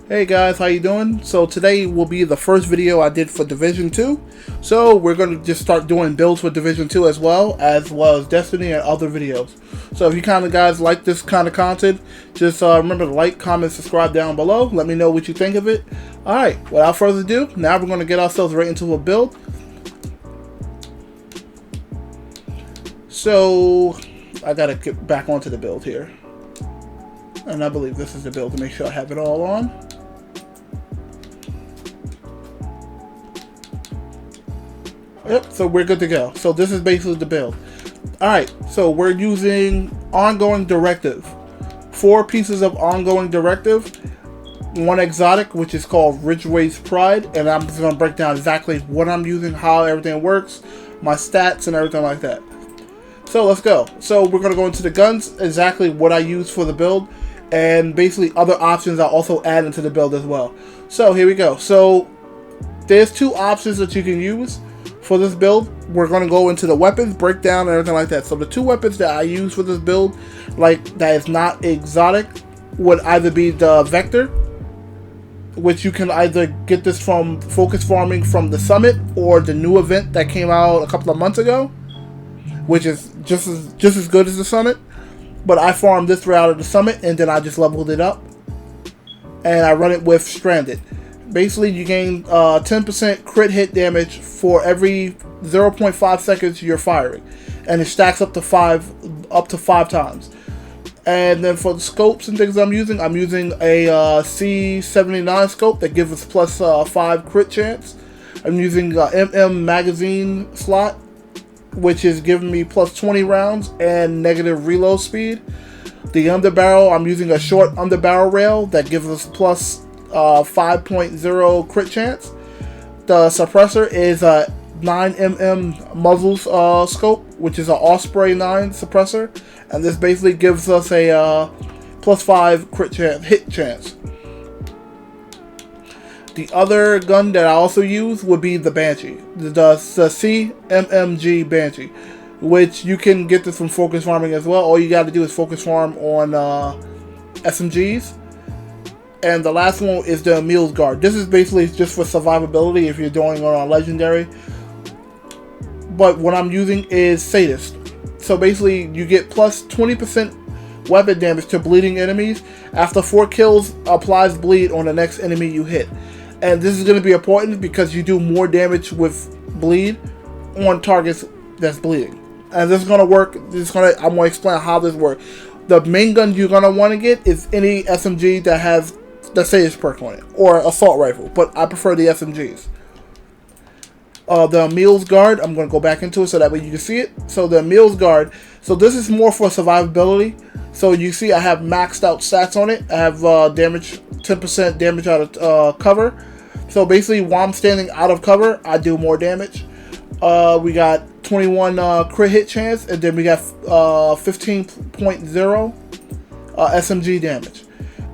Hey guys, how you doing? So today will be the first video I did for Division 2. So we're going to just start doing builds for Division 2 as well as Destiny and other videos. So if you kind of guys like this kind of content, just remember to like, comment, subscribe down below. Let me know what you think of it. Alright, without further ado, now we're going to get ourselves right into a build. So I got to get back onto the build here. And I believe this is the build to make sure I have it all on. Yep, so we're good to go. So this is basically the build. Alright, so we're using Ongoing Directive. 4 pieces of Ongoing Directive. 1 exotic, which is called Ridgeway's Pride. And I'm just going to break down exactly what I'm using, how everything works, my stats, and everything like that. So let's go. So we're going to go into the guns, exactly what I use for the build, and basically other options I also add into the build as well. So here we go. So there's 2 options that you can use for this build. We're going to go into the weapons, breakdown, and everything like that. So the 2 weapons that I use for this build, like that is not exotic, would either be the Vector, which you can either get this from focus farming from the summit or the new event that came out a couple of months ago, which is just as good as the summit. But I farmed this right out of the summit and then I just leveled it up and I run it with Stranded. Basically, you gain 10% crit hit damage for every 0.5 seconds you're firing, and it stacks up to 5 times. And then for the scopes and things I'm using a C79 scope that gives us plus 5 crit chance. I'm using MM magazine slot, which is giving me plus 20 rounds and negative reload speed. The underbarrel, I'm using a short underbarrel rail that gives us plus 5.0 crit chance. The suppressor is a 9mm muzzles scope, which is an Osprey 9 suppressor, and this basically gives us a plus 5 crit chance, hit chance. The other gun that I also use would be the Banshee, the CMMG Banshee, which you can get this from focus farming as well. All you got to do is focus farm on SMGs. And the last one is the Emil's Guard. This is basically just for survivability if you're doing it on legendary. But what I'm using is Sadist. So basically you get plus 20% weapon damage to bleeding enemies. After 4 kills, applies bleed on the next enemy you hit. And this is going to be important because you do more damage with bleed on targets that's bleeding. And this is going to work. I'm going to explain how this works. The main gun you're going to want to get is any SMG that has the Sadist perk on it, or assault rifle, but I prefer the SMGs. The Emil's Guard, I'm going to go back into it so that way you can see it. So the Emil's Guard, so this is more for survivability. So you see I have maxed out stats on it. I have damage, 10% damage out of cover. So basically while I'm standing out of cover, I do more damage. We got 21 crit hit chance, and then we got 15.0 SMG damage.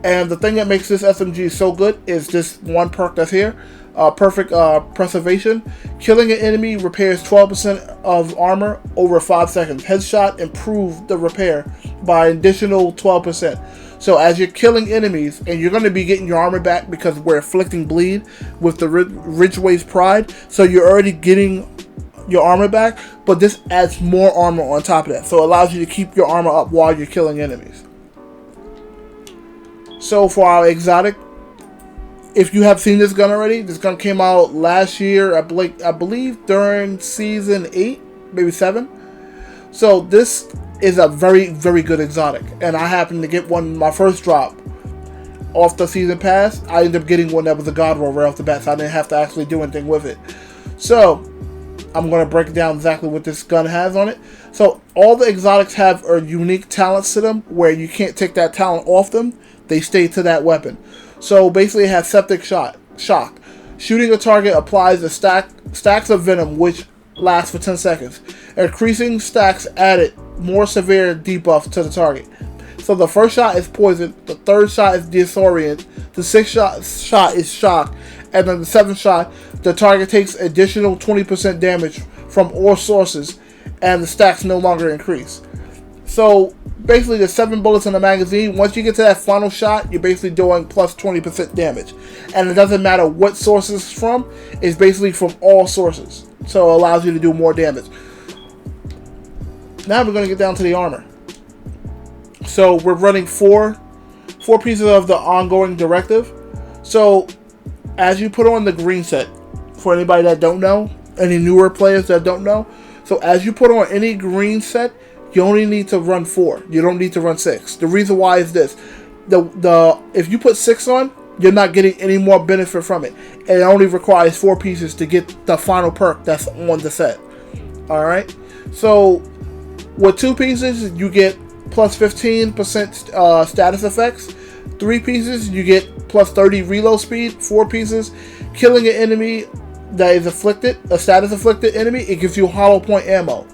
And the thing that makes this SMG so good is this one perk that's here. Perfect Preservation. Killing an enemy repairs 12% of armor over 5 seconds. Headshot improves the repair by an additional 12%. So as you're killing enemies, and you're going to be getting your armor back because we're inflicting bleed with the Ridgeway's Pride. So you're already getting your armor back, but this adds more armor on top of that. So it allows you to keep your armor up while you're killing enemies. So for our exotic, if you have seen this gun already, this gun came out last year, I believe during season 8, maybe 7. So this is a very, very good exotic. And I happened to get one, my first drop off the season pass. I ended up getting one that was a God roll right off the bat, so I didn't have to actually do anything with it. So I'm going to break down exactly what this gun has on it. So all the exotics have unique talents to them where you can't take that talent off them. They stay to that weapon. So basically it has Septic Shock. Shooting a target applies a stacks of venom which lasts for 10 seconds. Increasing stacks added more severe debuffs to the target. So the first shot is poison, the third shot is disorient, the sixth shot is shock, and then the 7th shot, the target takes additional 20% damage from all sources, and the stacks no longer increase. So basically, there's 7 bullets in the magazine. Once you get to that final shot, you're basically doing plus 20% damage, and it doesn't matter what source it's from. It's basically from all sources, so it allows you to do more damage. Now we're going to get down to the armor. So we're running four pieces of the ongoing directive. So as you put on the green set, for anybody that don't know, any newer players that don't know, so as you put on any green set, you only need to run 4. You don't need to run 6. The reason why is this: if you put 6 on, you're not getting any more benefit from it. It only requires 4 pieces to get the final perk that's on the set. All right. So with 2 pieces, you get plus 15% status effects. 3 pieces, you get plus 30 reload speed. 4 pieces, killing an enemy that is afflicted, a status afflicted enemy, it gives you hollow point ammo.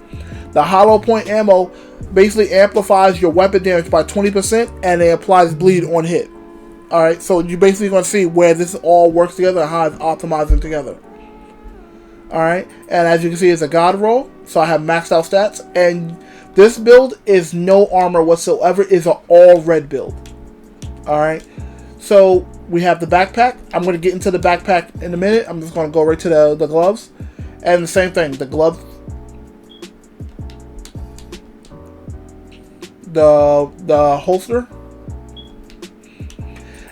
The hollow point ammo basically amplifies your weapon damage by 20%, and it applies bleed on hit. Alright, so you're basically going to see where this all works together and how it's optimizing together. Alright, and as you can see, it's a god roll, so I have maxed out stats, and this build is no armor whatsoever. It's an all red build. Alright, so we have the backpack. I'm going to get into the backpack in a minute. I'm just going to go right to the gloves. And the same thing, the gloves, the holster,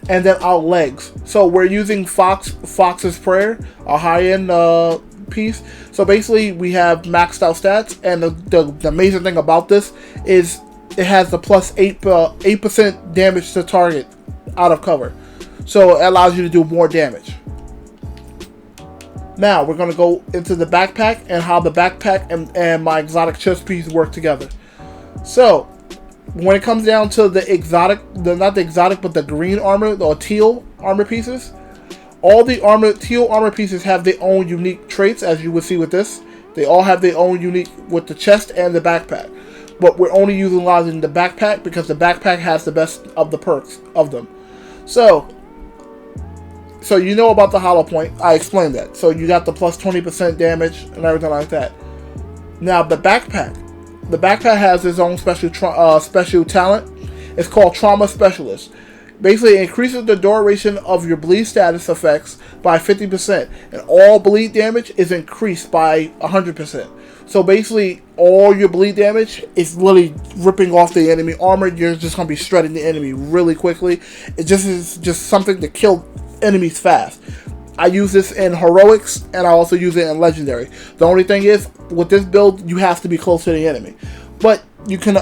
and then our legs. So we're using Fox's Prayer, a high-end piece. So basically we have maxed out stats, and the amazing thing about this is it has the plus 8% damage to target out of cover. So it allows you to do more damage. Now we're going to go into the backpack and how the backpack and my exotic chest piece work together. So when it comes down to the exotic, not the exotic, but the green armor or teal armor pieces, all the teal armor pieces have their own unique traits, as you will see with this. They all have their own unique with the chest and the backpack. But we're only utilizing the backpack because the backpack has the best of the perks of them. So you know about the hollow point. I explained that. So you got the plus 20% damage and everything like that. Now the backpack. The backpack has its own special talent. It's called Trauma Specialist. Basically, it increases the duration of your bleed status effects by 50%. And all bleed damage is increased by 100%. So basically, all your bleed damage is literally ripping off the enemy armor. You're just going to be shredding the enemy really quickly. It just is just something to kill enemies fast. I use this in heroics, and I also use it in legendary. The only thing is, with this build, you have to be close to the enemy. But you can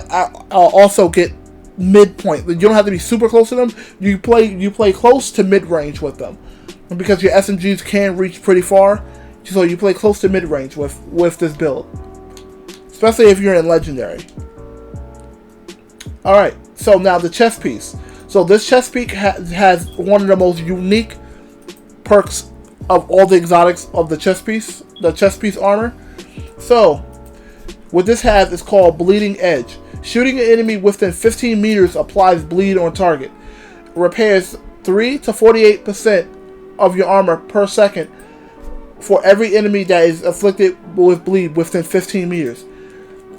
also get midpoint. You don't have to be super close to them. You play close to mid-range with them. And because your SMGs can reach pretty far, so you play close to mid-range with this build. Especially if you're in legendary. Alright, so now the chest piece. So this chest piece has one of the most unique perks of all the exotics of the chest piece armor. So what this has is called Bleeding Edge. Shooting an enemy within 15 meters applies bleed on target. Repairs 3 to 48% of your armor per second for every enemy that is afflicted with bleed within 15 meters.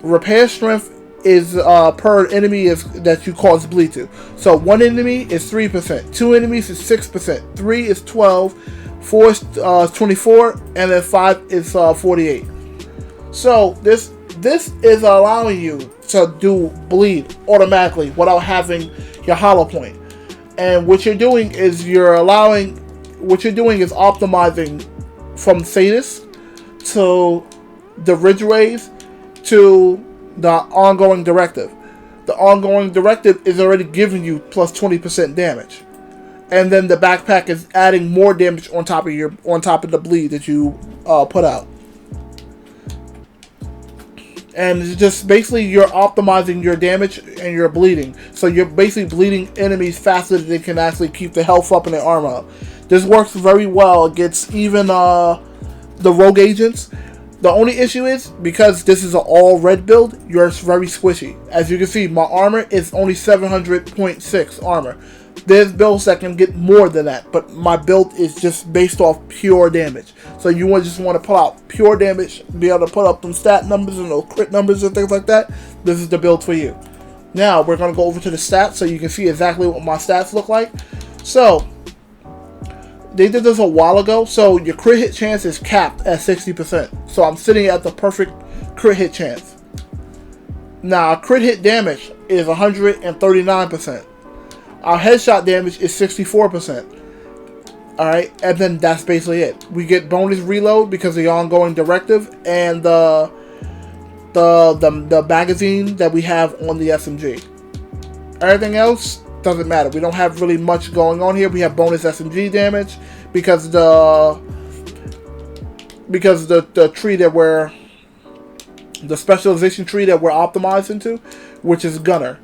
Repair strength is per enemy that you cause bleed to. So 1 enemy is 3%, 2 enemies is 6%, 3 is 12, 4 is 24, and then 5 is 48. So this is allowing you to do bleed automatically without having your hollow point. And what you're doing is optimizing from Sadist to the Ridgeways to the ongoing directive. The ongoing directive is already giving you plus 20% damage, and then the backpack is adding more damage on top of the bleed that you put out. And it's just basically you're optimizing your damage and your bleeding. So you're basically bleeding enemies faster than they can actually keep the health up and their armor up. This works very well against even the rogue agents. The only issue is, because this is an all red build, you're very squishy. As you can see, my armor is only 700.6 armor. There's builds that can get more than that, but my build is just based off pure damage. So you just want to pull out pure damage, be able to put up some stat numbers and those crit numbers and things like that. This is the build for you. Now we're going to go over to the stats so you can see exactly what my stats look like. So they did this a while ago. So your crit hit chance is capped at 60%. So I'm sitting at the perfect crit hit chance. Now our crit hit damage is 139%. Our headshot damage is 64%. Alright, and then that's basically it. We get bonus reload because of the ongoing directive and the magazine that we have on the SMG. Everything else doesn't matter. We don't have really much going on here. We have bonus SMG damage because the tree that we're the specialization tree that we're optimized into, which is gunner.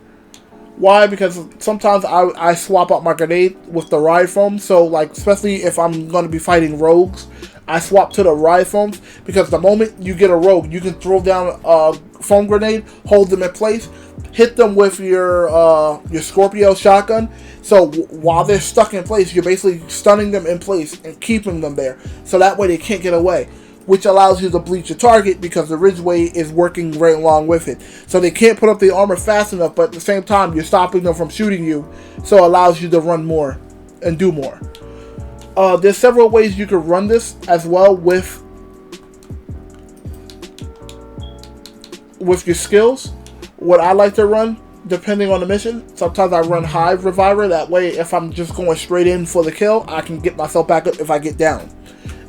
Why? Because sometimes I swap out my grenade with the ride foam. So, like, especially if I'm going to be fighting rogues, I swap to the ride foams. Because the moment you get a rogue, you can throw down a foam grenade, hold them in place, hit them with your Scorpio shotgun. So, while they're stuck in place, you're basically stunning them in place and keeping them there. So that way they can't get away. Which allows you to bleach your target because the Ridgeway is working right along with it. So they can't put up the armor fast enough, but at the same time, you're stopping them from shooting you. So it allows you to run more and do more. There's several ways you can run this as well with your skills. What I like to run, depending on the mission, sometimes I run Hive Reviver. That way, if I'm just going straight in for the kill, I can get myself back up if I get down.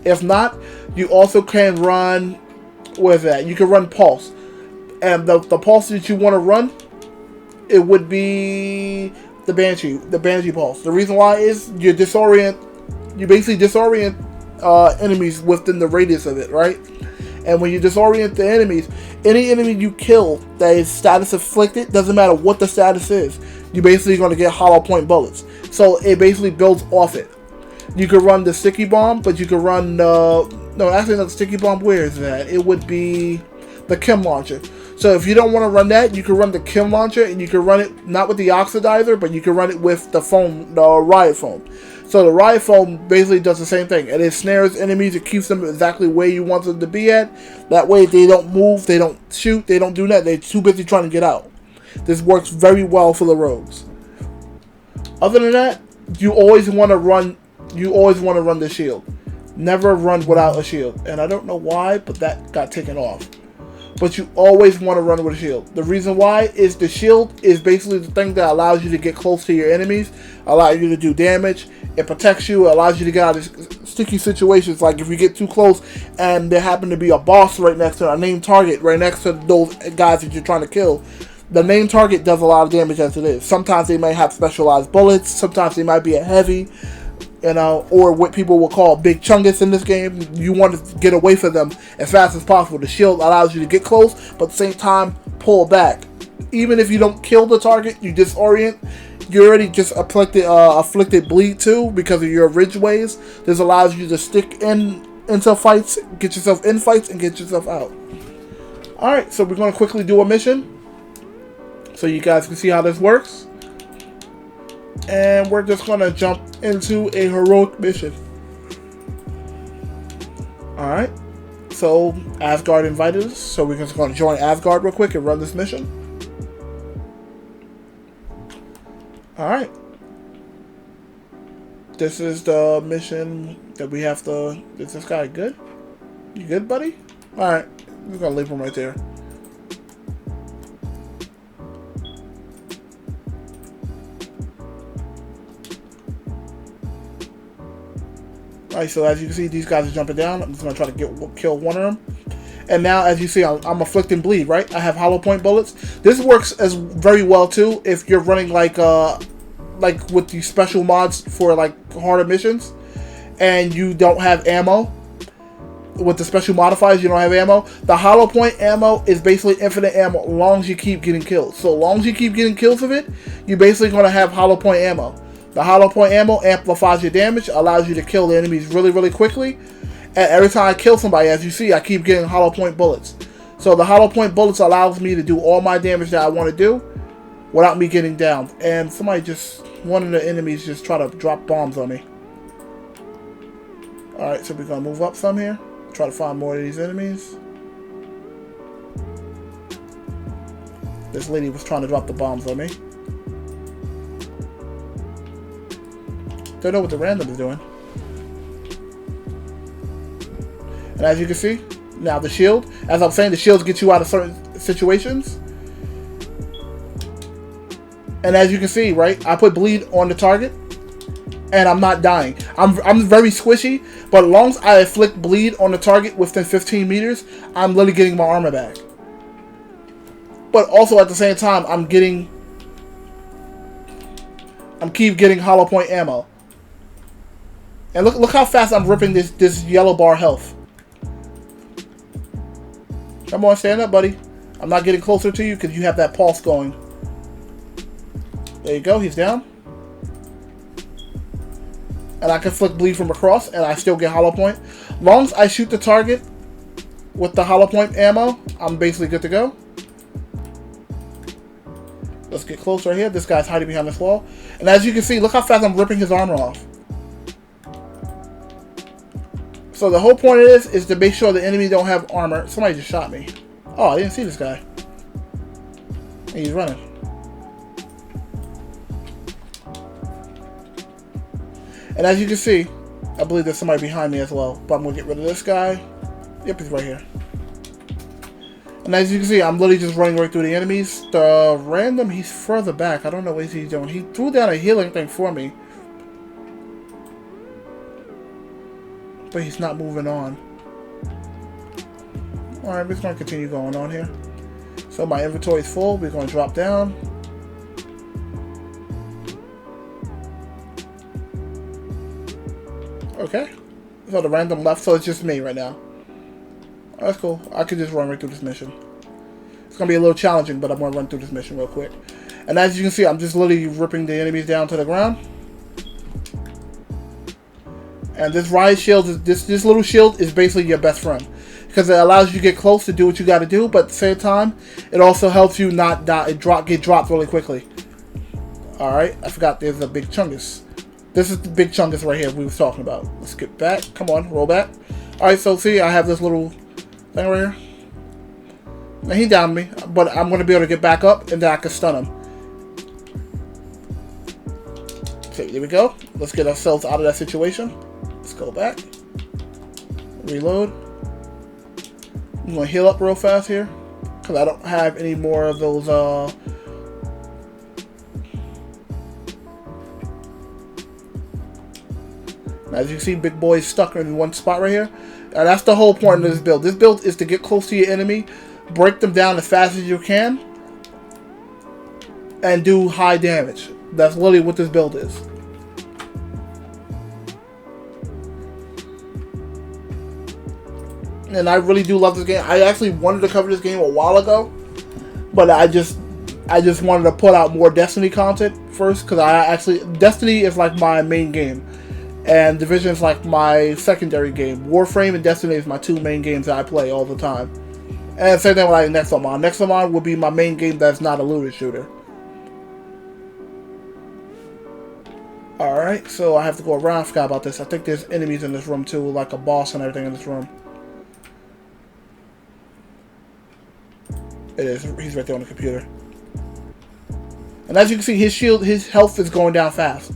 If not, you also can run, what is that? You can run Pulse. And the Pulse that you want to run, it would be the Banshee Pulse. The reason why is you basically disorient enemies within the radius of it, right? And when you disorient the enemies, any enemy you kill that is status afflicted, doesn't matter what the status is, you're basically going to get hollow point bullets. So it basically builds off it. You could run the sticky bomb, but you could run no, actually not the sticky bomb. Where is that? It would be the chem launcher. So if you don't want to run that, you can run the chem launcher, and you can run it not with the oxidizer, but you can run it with the foam, the riot foam. So the riot foam basically does the same thing. It ensnares enemies. It keeps them exactly where you want them to be at. That way they don't move, they don't shoot, they don't do that. They're too busy trying to get out. This works very well for the rogues. Other than that, you always want to run the shield. Never run without a shield. And I don't know why, but that got taken off. But you always want to run with a shield. The reason why is the shield is basically the thing that allows you to get close to your enemies, allows you to do damage, it protects you, allows you to get out of sticky situations. Like if you get too close and there happen to be a boss right next to a named target, right next to those guys that you're trying to kill, the main target does a lot of damage as it is. Sometimes they may have specialized bullets, sometimes they might be a heavy, or what people will call big chungus in this game. You want to get away from them as fast as possible. The shield allows you to get close, but at the same time, pull back. Even if you don't kill the target, you disorient, you already just afflicted bleed too because of your ridgeways. This allows you to stick into fights, get yourself in fights, and get yourself out. Alright, so we're going to quickly do a mission so you guys can see how this works. And we're just going to jump into a heroic mission. Alright. So, Asgard invited us. So, we're just going to join Asgard real quick and run this mission. Alright. This is the mission that we have to... Is this guy good? You good, buddy? Alright. We're going to leave him right there. Alright, so as you can see, these guys are jumping down. I'm just going to try to kill one of them. And now, as you see, I'm afflicting bleed, right? I have hollow point bullets. This works as very well, too, if you're running, like with the special mods for, like, harder missions. And you don't have ammo. With the special modifiers, you don't have ammo. The hollow point ammo is basically infinite ammo as long as you keep getting kills. So, as long as you keep getting kills of it, you're basically going to have hollow point ammo. The hollow point ammo amplifies your damage, allows you to kill the enemies really, really quickly. And every time I kill somebody, as you see, I keep getting hollow point bullets. So the hollow point bullets allows me to do all my damage that I want to do without me getting down. And one of the enemies just try to drop bombs on me. Alright, so we're going to move up some here. Try to find more of these enemies. This lady was trying to drop the bombs on me. Don't know what the random is doing. And as you can see, now the shield, as I'm saying, the shields get you out of certain situations. And as you can see, right, I put bleed on the target, and I'm not dying. I'm very squishy, but as long as I inflict bleed on the target within 15 meters, I'm literally getting my armor back. But also at the same time, I'm keep getting hollow point ammo. And look how fast I'm ripping this yellow bar health. Come on, stand up, buddy. I'm not getting closer to you because you have that pulse going. There you go, he's down. And I can flick bleed from across and I still get hollow point. Long as I shoot the target with the hollow point ammo, I'm basically good to go. Let's get close right here. This guy's hiding behind this wall. And as you can see, look how fast I'm ripping his armor off. So the whole point of this is to make sure the enemy don't have armor. Somebody just shot me. Oh, I didn't see this guy. And he's running. And as you can see, I believe there's somebody behind me as well. But I'm going to get rid of this guy. Yep, he's right here. And as you can see, I'm literally just running right through the enemies. The random, he's further back. I don't know what he's doing. He threw down a healing thing for me. But he's not moving on. Alright, we're just going to continue going on here. So my inventory is full. We're going to drop down. Okay. So the random left, so it's just me right now. That's cool. I could just run right through this mission. It's going to be a little challenging, but I'm going to run through this mission real quick. And as you can see, I'm just literally ripping the enemies down to the ground. And this riot shield, this little shield is basically your best friend. Because it allows you to get close to do what you got to do, but at the same time, it also helps you not die, get dropped really quickly. Alright, I forgot there's a big chungus. This is the big chungus right here we was talking about. Let's get back. Come on, roll back. Alright, so see, I have this little thing right here. Now he downed me, but I'm going to be able to get back up, and then I can stun him. Okay, here we go. Let's get ourselves out of that situation. Let's go back. Reload. I'm going to heal up real fast here, because I don't have any more of those, as you see, big boy's stuck in one spot right here. And that's the whole point of this build. This build is to get close to your enemy, break them down as fast as you can, and do high damage. That's literally what this build is. And I really do love this game. I actually wanted to cover this game a while ago, but I just wanted to put out more Destiny content first, because Destiny is like my main game, and Division is like my secondary game. Warframe and Destiny is my two main games that I play all the time. And same thing with like Nexomon. Nexomon would be my main game that's not a looter shooter. Alright, so I have to go around. I forgot about this. I think there's enemies in this room too, like a boss and everything in this room. It is. He's right there on the computer. And as you can see, his shield, his health is going down fast.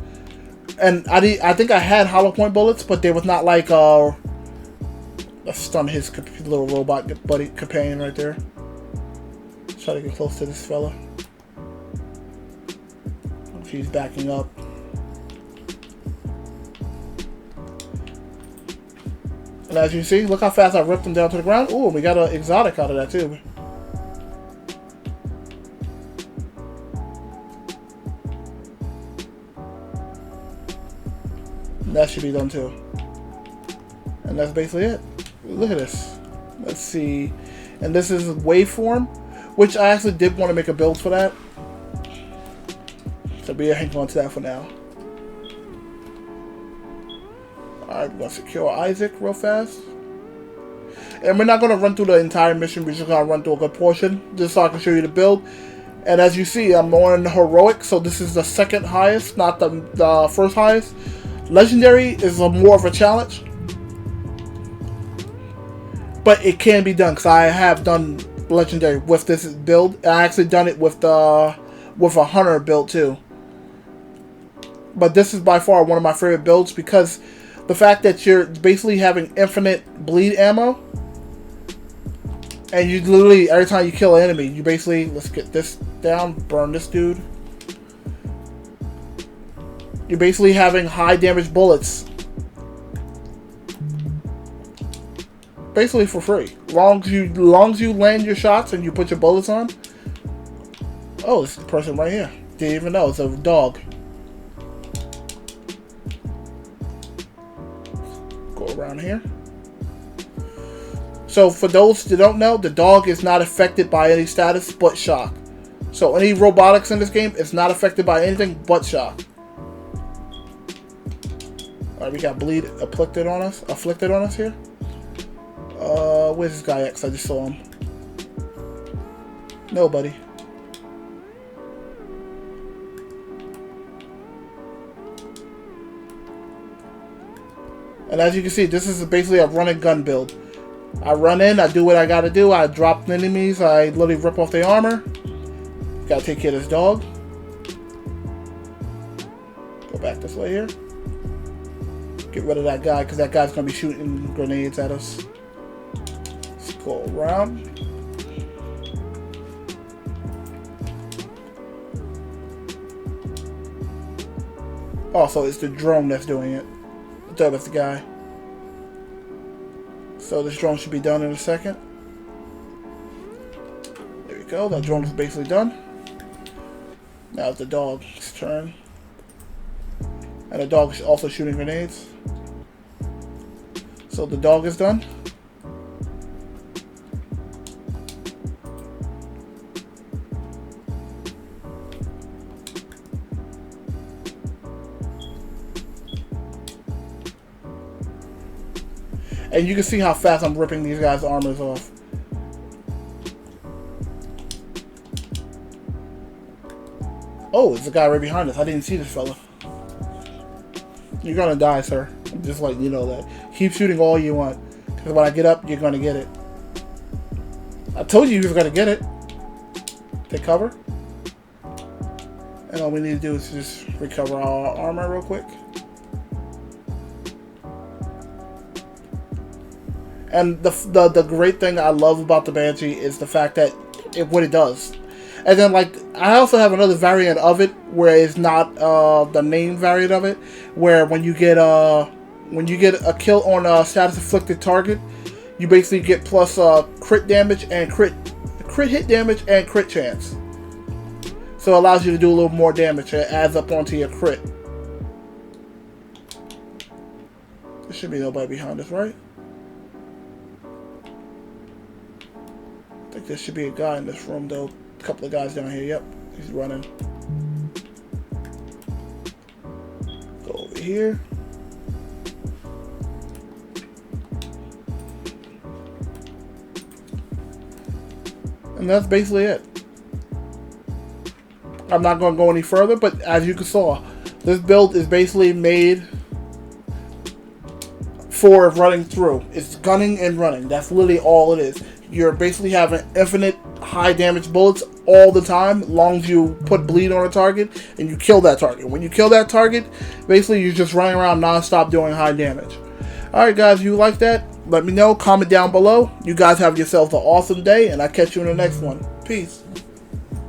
And I think I had hollow point bullets, but they was not like let's stun his little robot buddy companion right there. Try to get close to this fella. He's backing up. And as you see, look how fast I ripped him down to the ground. Ooh, we got an exotic out of that too. That should be done too. And that's basically it. Look at this. Let's see. And this is waveform, which I actually did want to make a build for that. So be hang on to that for now. Alright, we're going to secure Isaac real fast. And we're not going to run through the entire mission. We're just going to run through a good portion, just so I can show you the build. And as you see, I'm on heroic, so this is the second highest, not the first highest. Legendary is more of a challenge, but it can be done because I have done legendary with this build. I actually done it with a hunter build too. But this is by far one of my favorite builds because the fact that you're basically having infinite bleed ammo, and you literally every time you kill an enemy, you basically, let's get this down, burn this dude. You're basically having high damage bullets, basically for free. Long as you land your shots and you put your bullets on. Oh, it's the person right here. Didn't even know it's a dog. Go around here. So for those that don't know, the dog is not affected by any status but shock. So any robotics in this game is not affected by anything but shock. Alright, we got bleed afflicted on us here. Where's this guy at? 'Cause I just saw him. Nobody. And as you can see, this is basically a run and gun build. I run in, I do what I gotta do, I drop the enemies, I literally rip off their armor. Gotta take care of this dog. Go back this way here. Get rid of that guy, because that guy's gonna be shooting grenades at us. Let's go around. Also, it's the drone that's doing it. I thought it was the guy. So this drone should be done in a second. There we go. That drone is basically done. Now it's the dog's turn. And the dog is also shooting grenades. So the dog is done. And you can see how fast I'm ripping these guys' armors off. Oh, it's the guy right behind us. I didn't see this fella. You're gonna die, sir. I'm just letting you know that. Keep shooting all you want. Because when I get up, you're gonna get it. I told you he was gonna get it. Take cover. And all we need to do is just recover our armor real quick. And the great thing I love about the Banshee is the fact that what it does. And then, like, I also have another variant of it where it's not the name variant of it, where when you get a kill on a status afflicted target, you basically get plus crit damage and crit hit damage and crit chance. So it allows you to do a little more damage. It adds up onto your crit. There should be nobody behind us, right? I think there should be a guy in this room, though. A couple of guys down here. Yep, he's running. Go over here. And that's basically it. I'm not going to go any further, but as you saw, this build is basically made for running through. It's gunning and running. That's literally all it is. You're basically having infinite high damage bullets all the time, as long as you put bleed on a target and you kill that target. When you kill that target, basically you're just running around non-stop doing high damage. Alright guys, if you like that, let me know. Comment down below. You guys have yourselves an awesome day, and I'll catch you in the next one. Peace.